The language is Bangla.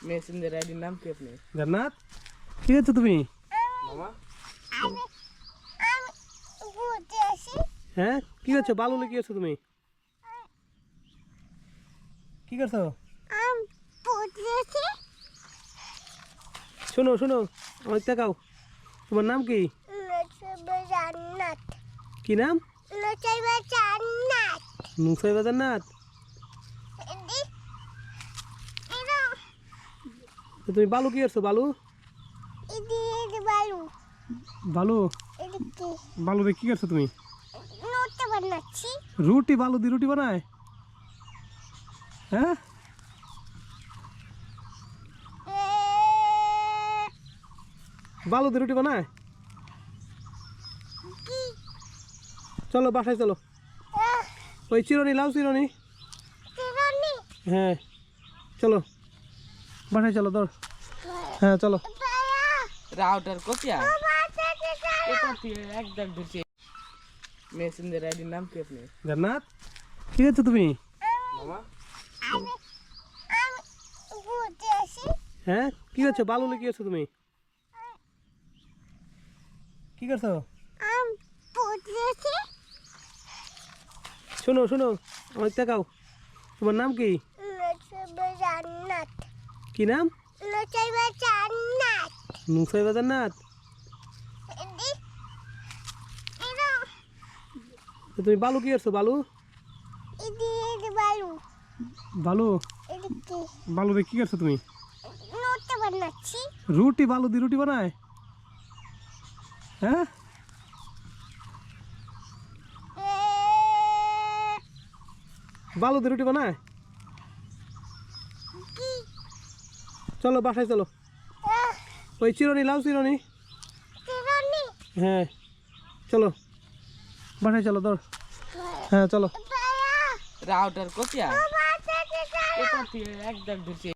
মেসেঞ্জার আইডির নাম কি আপনি? জান্নাত, কি করছো তুমি? মামা হ্যাঁ, কি করছো? বালুলে কি করছো তুমি? কি করছো? শোনো শোনো, আমার তাকাও। তোমার নাম কি? কি নাম? নুসাইবা জান্নাত। তো তুমি বালু কি করছো? বালু বালু বালু দিয়ে কি করছো তুমি? রুটি বালু দিয়ে রুটি বানায়? হ্যাঁ, বালু দিয়ে রুটি বানায়? চলো বাসায় চলো। ওই চিরনি লাও, চিরনি। হ্যাঁ চলো বাসায় চলো, ধর। হ্যাঁ চলো। রাউটার কোপিয়া এটা দিয়ে একদম ঢুকছে। মেসেঞ্জার আইডির নাম কি আপনি? জান্নাত, কি করছো তুমি? মামা হ্যাঁ, কি করছো? বালুলে কি করছো তুমি? কি করছো? শোনো শোনো, আমার তাকাও। তোমার নাম কি? কি নাম? নুসাইবা জান্নাত। তো তুমি বালু কি করছো? বালু বালু বালু দিয়ে কি করছো তুমি? রুটি বালু দিয়ে রুটি বানায়? হ্যাঁ, বালু দিয়ে রুটি বানায়? চলো বাসায় চলো। ওই চিরনি লাও, চিরনি। হ্যাঁ চলো বাসায় চলো, ধর। হ্যাঁ চলো। রাউটার কোপিয়া এটা দিয়ে একদম ঢুকছে।